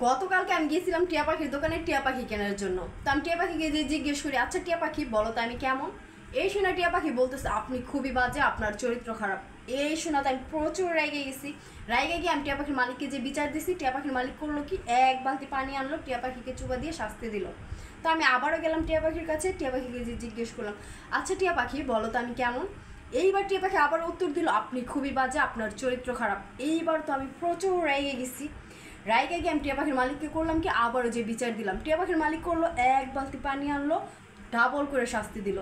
গতকালকে আমি গিয়েছিলাম টিয়া পাখির দোকানে টিয়া পাখি কেনার জন্য। তো আমি টিয়া পাখিকে যে জিজ্ঞেস করি, আচ্ছা টিয়া পাখি বলো তো আমি কেমন? এই শোনা টিয়া পাখি বলতেছে আপনি খুবই বাজে, আপনার চরিত্র খারাপ। এই শোনাতে আমি প্রচুর রাইগে গেছি। রাইগে গিয়ে আমি টিয়া পাখির মালিককে যে বিচার দিছি, টিয়া পাখির মালিক করলো কি, এক বালতি পানি আনলো, টিয়া পাখিকে চুপা দিয়ে শাস্তি দিল। তো আমি আবারও গেলাম টিয়া পাখির কাছে, টিয়া পাখিকে যে জিজ্ঞেস করলাম, আচ্ছা টিয়া পাখি বলো তো আমি কেমন? এইবার টিয়া পাখি আবার উত্তর দিল, আপনি খুবই বাজে, আপনার চরিত্র খারাপ। এইবার তো আমি প্রচুর রাইগে গেছি। রাইগে গিয়ে আমি টিয়া পাখির মালিককে করলাম কি, আবারও যে বিচার দিলাম। টিয়া পাখির মালিক করলো, এক বালতি পানি আনলো, ডাবল করে শাস্তি দিল।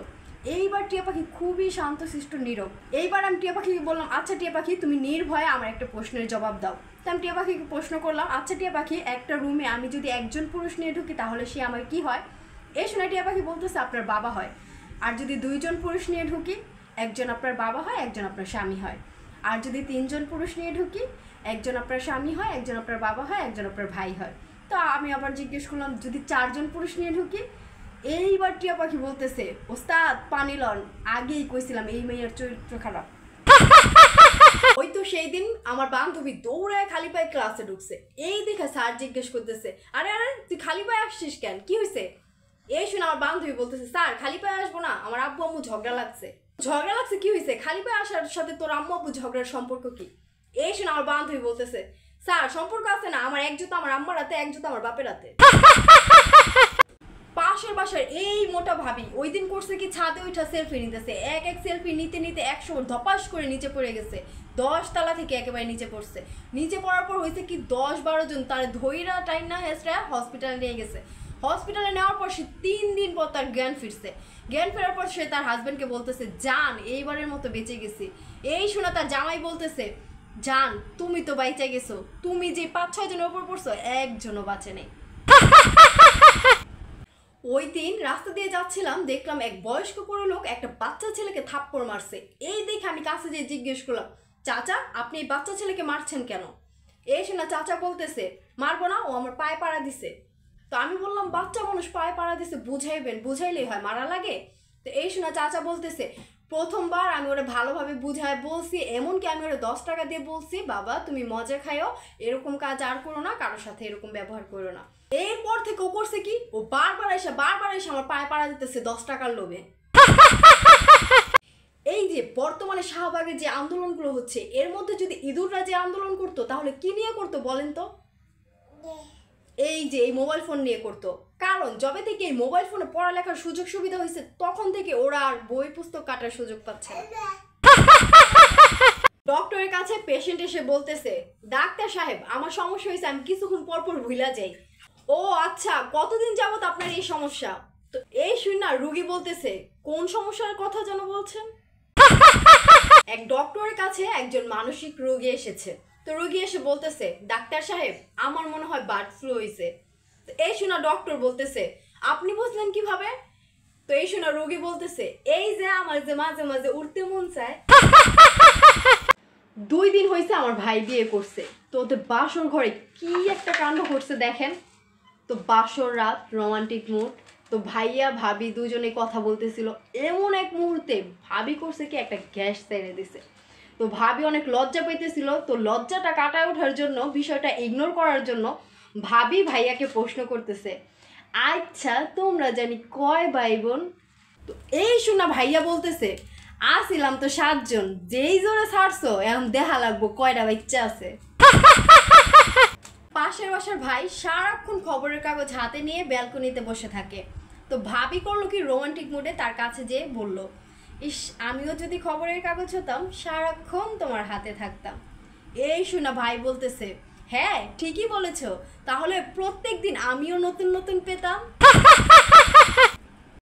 এইবার টিয়া পাখি খুবই শান্তশিষ্ট নীরব। এইবার আমি টিয়া পাখিকে বললাম, আচ্ছা টিয়া পাখি তুমি নির্ভয়ে আমার একটা প্রশ্নের জবাব দাও। তো আমি টিয়া পাখিকে প্রশ্ন করলাম, আচ্ছা টিয়া পাখি একটা রুমে আমি যদি একজন পুরুষ নিয়ে ঢুকি তাহলে সে আমার কি হয়? এই শোনা টিয়া পাখি বলতেছে আপনার বাবা হয়। আর যদি দুইজন পুরুষ নিয়ে ঢুকি, একজন আপনার বাবা হয়, একজন আপনার স্বামী হয়। আর যদি তিনজন পুরুষ নিয়ে ঢুকি, একজন আপনার স্বামী হয়, একজন আপনার বাবা হয়, একজন আপনার ভাই হয়। তো আমি আবার জিজ্ঞেস করলাম, যদি চারজন পুরুষ নিয়ে ঢুকি? এইবার টিয়া পাখি বলতেছে, ওস্তাদ পানি লন, আগেই কইছিলাম এই মেয়ের চরিত্র খারাপ। ওই তো সেই দিন আমার বান্ধবী দৌড়ায় খালি পায়ে ক্লাসে ঢুকছে। এই দেখে স্যার জিজ্ঞেস করতেছে, আরে আরে তুই খালি পায়ে আসছিস কেন, কি হয়েছে? এই শুনে আমার বান্ধবী বলতেছে, স্যার খালি পায়ে আসবো না, আমার আব্বু আম্মু ঝগড়া লাগছে। ঝগড়া লাগছে কি হয়েছে? খালি পায়ে আসার সাথে তোর আম্মু আব্বু ঝগড়ার সম্পর্ক কি? এই শুনে আমার বান্ধবী বলতেছে, স্যার সম্পর্ক আছে না, আমার এক জুতো আমার আম্মার হাতে, এক জুতো আমার বাপের হাতে। পাশের বাসার এই মোটা ভাবি ওই দিন করছে কি, ছাদে ওইটা সেলফি নিতেছে, এক এক সেলফি নিতে নিতে একশো ধপাস করে নিচে পড়ে গেছে। 10 তলা থেকে একেবারে নিচে পড়ছে। নিচে পড়ার পর হয়েছে কি, 10-12 জন তার ধৈরা টাইনা হেসরা হসপিটালে নিয়ে গেছে। হসপিটালে নেওয়ার পর সে 3 দিন পর তার জ্ঞান ফিরছে। জ্ঞান ফেরার পর সে তার হাজবেন্ডকে বলতেছে, জান এইবারের মতো বেঁচে গেছি। এই শোনা তার জামাই বলতেছে, জান তুমি তো বাইচা গেছো, তুমি যে 5-6 জনের উপর পড়ছো একজনও বাঁচে নেই। ওই দিন রাস্তা দিয়ে যাচ্ছিলাম, দেখলাম এক বয়স্ক পুরো লোক একটা বাচ্চা ছেলেকে থাপ্পড় মারছে। এই দেখে আমি কাছে যেয়ে জিজ্ঞেস করলাম, চাচা আপনি এই বাচ্চা ছেলেকে মারছেন কেন? এই শোনা চাচা বলতেছে, মারবো না, ও আমার পায়ে পাড়া দিছে। তো আমি বললাম, বাচ্চা মানুষ পায়ে পাড়া দিছে, বুঝাইবেন, বুঝাইলেই হয়, মারা লাগে? তো এই শোনা চাচা বলতেছে, প্রথমবার আমি ওরা ভালোভাবে বুঝায় বলছি, এমনকি আমি ওরা 10 টাকা দিয়ে বলছি, বাবা তুমি মজা খাইও, এরকম কাজ আর করো না, কারোর সাথে এরকম ব্যবহার করো না। এরপর থেকে ও করছে কি, ও বারবার এসে আমার পায়ে পাড়া দিতেছে 10 টাকার লোভে। এই যে বর্তমানে শাহবাগে যে আন্দোলনগুলো হচ্ছে, এর মধ্যে যদি ইঁদুররা যে আন্দোলন করতো তাহলে কি নিয়ে করতো বলেন তো? এই যে এই মোবাইল ফোন নিয়ে করতো। কারণ যবে থেকে এই মোবাইল ফোনে পড়ালেখার সুযোগ সুবিধা হয়েছে, তখন থেকে ওরা আর বই পুস্তক কাটার সুযোগ পাচ্ছে না। ডক্টরের কাছে পেশেন্ট এসে বলতেছে, ডাক্তার সাহেব আমার সমস্যা হয়েছে, আমি কিছুক্ষণ পর পর ভুলা যাই। ও আচ্ছা, কতদিন যাবত আপনার এই সমস্যা? তো এই শুনে রুগী বলতেছে, কোন সমস্যার কথা যেন বলছেন? এক ডক্টরের কাছে একজন মানসিক রোগী এসেছে। তো রোগী এসে বলতেছে, ডাক্তার সাহেব আমার মনে হয় বার্ড ফ্লু হয়েছে। তো এই শোনা ডক্টর বলতেছে, আপনি বুঝলেন কিভাবে? তো এই শোনা রোগী বলতেছে, এই যে আমার যে মাঝে মাঝে উঠতে মন চায়। 2 দিন হয়েছে আমার ভাই বিয়ে করছে। তো ওদের বাসর ঘরে কি একটা কাণ্ড করছে দেখেন তো। বাসর রাত, রোমান্টিক মুড। তো ভাইয়া ভাবি দুজনে কথা বলতেছিল, এমন এক মুহূর্তে ভাবি করছে কি, একটা গ্যাস ছেড়ে দিছে। তো ভাবি অনেক লজ্জা পাইতেছিল। তো লজ্জাটা কাটায় ওঠার জন্য, বিষয়টা ইগনোর করার জন্য ভাবি ভাইয়াকে প্রশ্ন করতেছে, আচ্ছা তোমরা জানি কয় ভাই বোন? তো এই শোনা ভাইয়া বলতেছে, আসিলাম তো 7 জন, যেই জোরে ছাড়ছো এখন দেখা লাগবো কয়টা বাচ্চা আছে। পাশের বাসার ভাই সারাক্ষণ খবরের কাগজ হাতে নিয়ে ব্যালকনিতে বসে থাকে। তো ভাবি করলো কি, রোমান্টিক মুডে তার কাছে যেয়ে বলল, ইস আমিও যদি খবরের কাগজ হতাম, সারাক্ষণ তোমার হাতে থাকতাম। এই শোনা ভাই বলতেছে, হ্যাঁ ঠিকই বলেছ, তাহলে প্রত্যেক দিন আমিও নতুন নতুন পেতাম।